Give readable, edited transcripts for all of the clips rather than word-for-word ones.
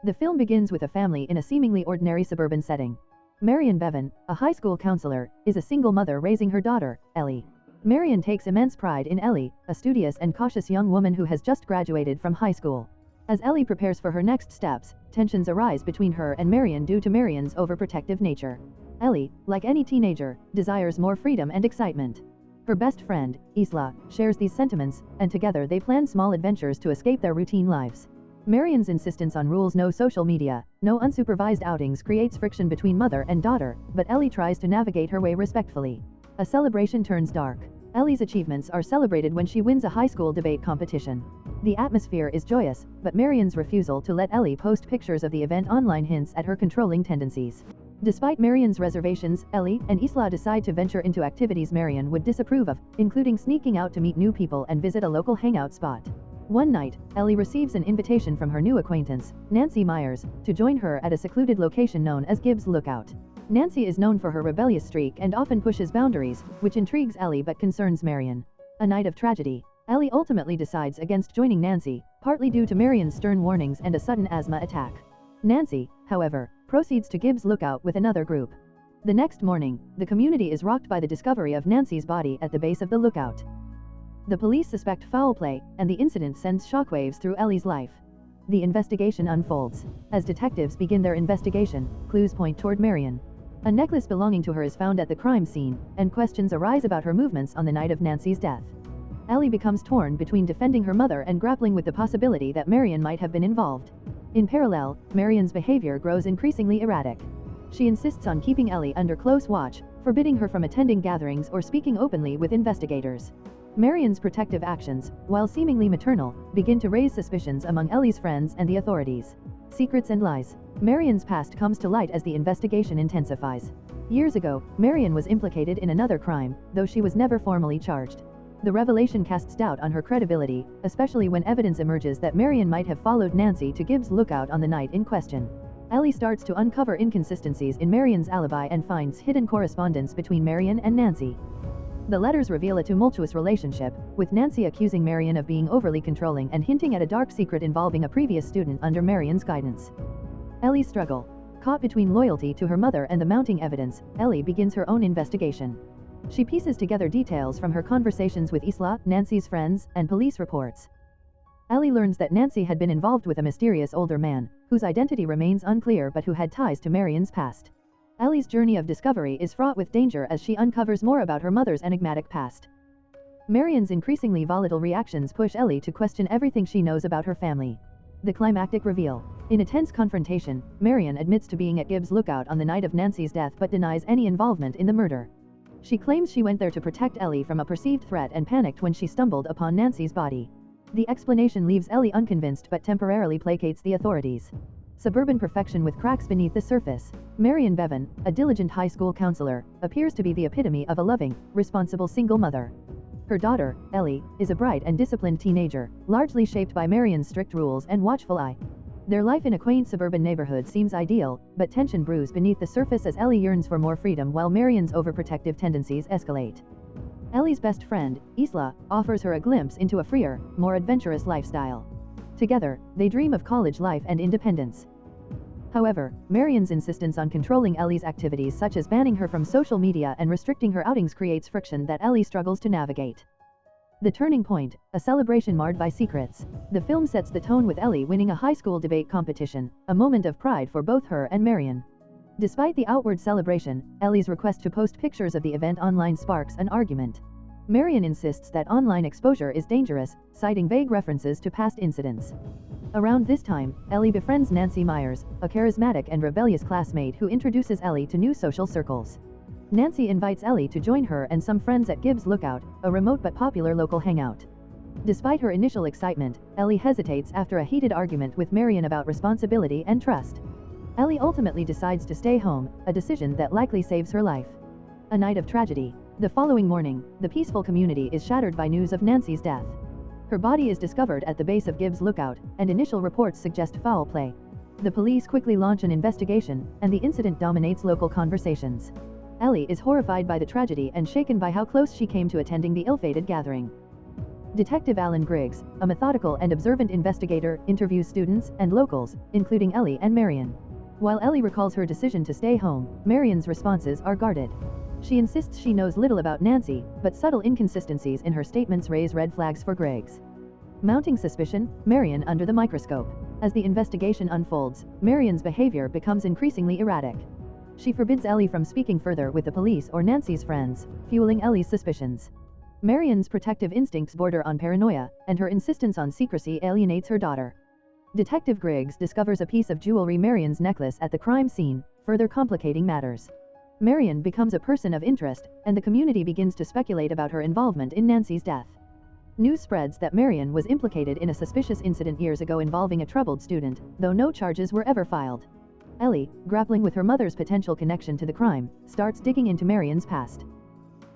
The film begins with a family in a seemingly ordinary suburban setting. Marion Bevan, a high school counselor, is a single mother raising her daughter, Ellie. Marion takes immense pride in Ellie, a studious and cautious young woman who has just graduated from high school. As Ellie prepares for her next steps, tensions arise between her and Marion due to Marion's overprotective nature. Ellie, like any teenager, desires more freedom and excitement. Her best friend, Isla, shares these sentiments, and together they plan small adventures to escape their routine lives. Marion's insistence on rules: no social media, no unsupervised outings, creates friction between mother and daughter, but Ellie tries to navigate her way respectfully. A celebration turns dark. Ellie's achievements are celebrated when she wins a high school debate competition. The atmosphere is joyous, but Marion's refusal to let Ellie post pictures of the event online hints at her controlling tendencies. Despite Marion's reservations, Ellie and Isla decide to venture into activities Marion would disapprove of, including sneaking out to meet new people and visit a local hangout spot. One night, Ellie receives an invitation from her new acquaintance, Nancy Myers, to join her at a secluded location known as Gibbs Lookout. Nancy is known for her rebellious streak and often pushes boundaries, which intrigues Ellie but concerns Marion. A night of tragedy. Ellie ultimately decides against joining Nancy, partly due to Marion's stern warnings and a sudden asthma attack. Nancy, however, proceeds to Gibbs Lookout with another group. The next morning, the community is rocked by the discovery of Nancy's body at the base of the lookout. The police suspect foul play, and the incident sends shockwaves through Ellie's life. The investigation unfolds. As detectives begin their investigation, clues point toward Marion. A necklace belonging to her is found at the crime scene, and questions arise about her movements on the night of Nancy's death. Ellie becomes torn between defending her mother and grappling with the possibility that Marion might have been involved. In parallel, Marion's behavior grows increasingly erratic. She insists on keeping Ellie under close watch, forbidding her from attending gatherings or speaking openly with investigators. Marion's protective actions, while seemingly maternal, begin to raise suspicions among Ellie's friends and the authorities. Secrets and lies. Marion's past comes to light as the investigation intensifies. Years ago, Marion was implicated in another crime, though she was never formally charged. The revelation casts doubt on her credibility, especially when evidence emerges that Marion might have followed Nancy to Gibbs Lookout on the night in question. Ellie starts to uncover inconsistencies in Marion's alibi and finds hidden correspondence between Marion and Nancy. The letters reveal a tumultuous relationship, with Nancy accusing Marion of being overly controlling and hinting at a dark secret involving a previous student under Marion's guidance. Ellie's struggle. Caught between loyalty to her mother and the mounting evidence, Ellie begins her own investigation. She pieces together details from her conversations with Isla, Nancy's friends, and police reports. Ellie learns that Nancy had been involved with a mysterious older man, whose identity remains unclear but who had ties to Marion's past. Ellie's journey of discovery is fraught with danger as she uncovers more about her mother's enigmatic past. Marion's increasingly volatile reactions push Ellie to question everything she knows about her family. The climactic reveal. In a tense confrontation, Marion admits to being at Gibbs Lookout on the night of Nancy's death but denies any involvement in the murder. She claims she went there to protect Ellie from a perceived threat and panicked when she stumbled upon Nancy's body. The explanation leaves Ellie unconvinced but temporarily placates the authorities. Suburban perfection with cracks beneath the surface. Marion Bevan, a diligent high school counselor, appears to be the epitome of a loving, responsible single mother. Her daughter, Ellie, is a bright and disciplined teenager, largely shaped by Marion's strict rules and watchful eye. Their life in a quaint suburban neighborhood seems ideal, but tension brews beneath the surface as Ellie yearns for more freedom while Marion's overprotective tendencies escalate. Ellie's best friend, Isla, offers her a glimpse into a freer, more adventurous lifestyle. Together, they dream of college life and independence. However, Marion's insistence on controlling Ellie's activities, such as banning her from social media and restricting her outings, creates friction that Ellie struggles to navigate. The turning point, a celebration marred by secrets. The film sets the tone with Ellie winning a high school debate competition, a moment of pride for both her and Marion. Despite the outward celebration, Ellie's request to post pictures of the event online sparks an argument. Marion insists that online exposure is dangerous, citing vague references to past incidents. Around this time, Ellie befriends Nancy Myers, a charismatic and rebellious classmate who introduces Ellie to new social circles. Nancy invites Ellie to join her and some friends at Gibbs Lookout, a remote but popular local hangout. Despite her initial excitement, Ellie hesitates after a heated argument with Marion about responsibility and trust. Ellie ultimately decides to stay home, a decision that likely saves her life. A night of tragedy. The following morning, the peaceful community is shattered by news of Nancy's death. Her body is discovered at the base of Gibbs Lookout, and initial reports suggest foul play. The police quickly launch an investigation, and the incident dominates local conversations. Ellie is horrified by the tragedy and shaken by how close she came to attending the ill-fated gathering. Detective Alan Griggs, a methodical and observant investigator, interviews students and locals, including Ellie and Marion. While Ellie recalls her decision to stay home, Marion's responses are guarded. She insists she knows little about Nancy, but subtle inconsistencies in her statements raise red flags for Griggs. Mounting suspicion, Marion under the microscope. As the investigation unfolds, Marion's behavior becomes increasingly erratic. She forbids Ellie from speaking further with the police or Nancy's friends, fueling Ellie's suspicions. Marion's protective instincts border on paranoia, and her insistence on secrecy alienates her daughter. Detective Griggs discovers a piece of jewelry Marion's necklace at the crime scene, further complicating matters. Marion becomes a person of interest, and the community begins to speculate about her involvement in Nancy's death. News spreads that Marion was implicated in a suspicious incident years ago involving a troubled student, though no charges were ever filed. Ellie, grappling with her mother's potential connection to the crime, starts digging into Marion's past.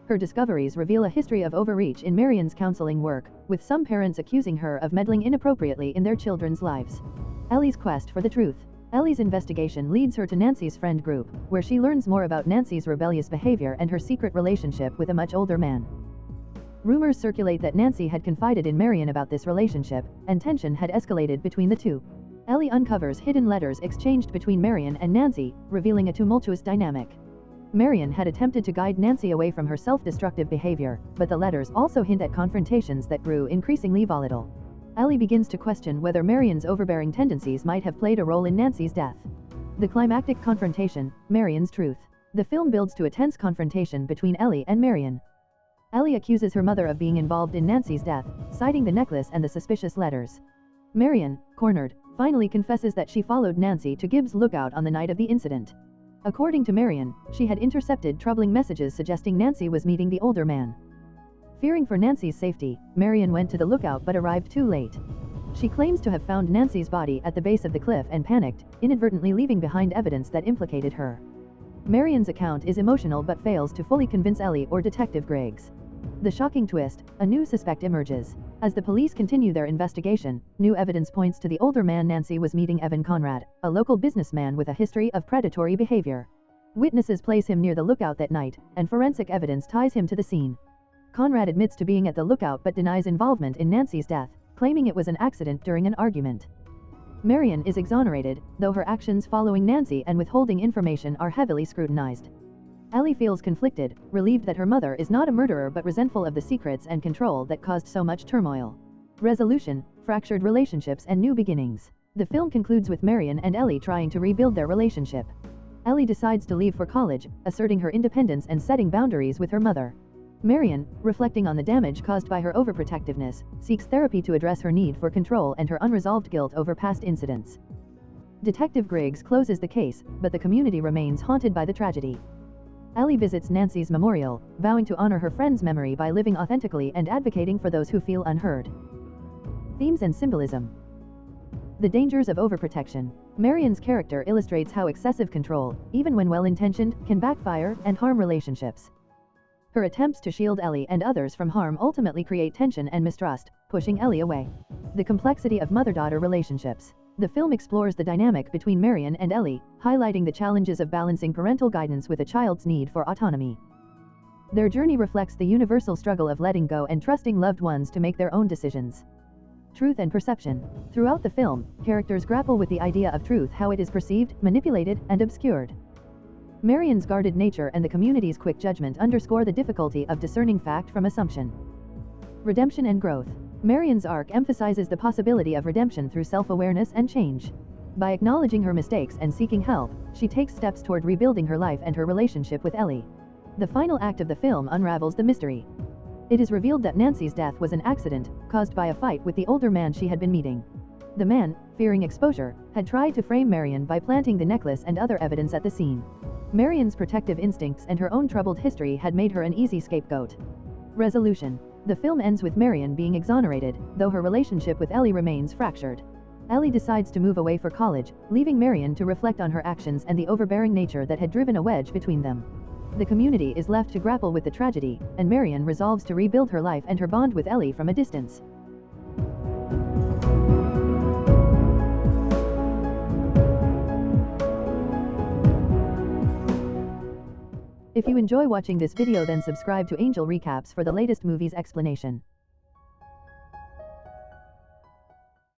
Her discoveries reveal a history of overreach in Marion's counseling work, with some parents accusing her of meddling inappropriately in their children's lives. Ellie's quest for the truth. Ellie's investigation leads her to Nancy's friend group, where she learns more about Nancy's rebellious behavior and her secret relationship with a much older man. Rumors circulate that Nancy had confided in Marion about this relationship, and tension had escalated between the two. Ellie uncovers hidden letters exchanged between Marion and Nancy, revealing a tumultuous dynamic. Marion had attempted to guide Nancy away from her self-destructive behavior, but the letters also hint at confrontations that grew increasingly volatile. Ellie begins to question whether Marion's overbearing tendencies might have played a role in Nancy's death. The climactic confrontation, Marion's truth. The film builds to a tense confrontation between Ellie and Marion. Ellie accuses her mother of being involved in Nancy's death, citing the necklace and the suspicious letters. Marion, cornered, finally confesses that she followed Nancy to Gibbs' lookout on the night of the incident. According to Marion, she had intercepted troubling messages suggesting Nancy was meeting the older man. Fearing for Nancy's safety, Marion went to the lookout but arrived too late. She claims to have found Nancy's body at the base of the cliff and panicked, inadvertently leaving behind evidence that implicated her. Marion's account is emotional but fails to fully convince Ellie or Detective Griggs. The shocking twist, a new suspect emerges. As the police continue their investigation, new evidence points to the older man Nancy was meeting, Evan Conrad, a local businessman with a history of predatory behavior. Witnesses place him near the lookout that night, and forensic evidence ties him to the scene. Conrad admits to being at the lookout but denies involvement in Nancy's death, claiming it was an accident during an argument. Marion is exonerated, though her actions following Nancy and withholding information are heavily scrutinized. Ellie feels conflicted, relieved that her mother is not a murderer but resentful of the secrets and control that caused so much turmoil. Resolution, fractured relationships and new beginnings. The film concludes with Marion and Ellie trying to rebuild their relationship. Ellie decides to leave for college, asserting her independence and setting boundaries with her mother. Marion, reflecting on the damage caused by her overprotectiveness, seeks therapy to address her need for control and her unresolved guilt over past incidents. Detective Griggs closes the case, but the community remains haunted by the tragedy. Ellie visits Nancy's memorial, vowing to honor her friend's memory by living authentically and advocating for those who feel unheard. Themes and symbolism. The dangers of overprotection. Marion's character illustrates how excessive control, even when well-intentioned, can backfire and harm relationships. Her attempts to shield Ellie and others from harm ultimately create tension and mistrust, pushing Ellie away. The complexity of mother-daughter relationships. The film explores the dynamic between Marion and Ellie, highlighting the challenges of balancing parental guidance with a child's need for autonomy. Their journey reflects the universal struggle of letting go and trusting loved ones to make their own decisions. Truth and perception. Throughout the film, characters grapple with the idea of truth, how it is perceived, manipulated, and obscured. Marion's guarded nature and the community's quick judgment underscore the difficulty of discerning fact from assumption. Redemption and growth. Marion's arc emphasizes the possibility of redemption through self-awareness and change. By acknowledging her mistakes and seeking help, she takes steps toward rebuilding her life and her relationship with Ellie. The final act of the film unravels the mystery. It is revealed that Nancy's death was an accident, caused by a fight with the older man she had been meeting. The man, fearing exposure, had tried to frame Marion by planting the necklace and other evidence at the scene. Marion's protective instincts and her own troubled history had made her an easy scapegoat. Resolution. The film ends with Marion being exonerated, though her relationship with Ellie remains fractured. Ellie decides to move away for college, leaving Marion to reflect on her actions and the overbearing nature that had driven a wedge between them. The community is left to grapple with the tragedy, and Marion resolves to rebuild her life and her bond with Ellie from a distance. If you enjoy watching this video, then subscribe to Angel Recaps for the latest movies explanation.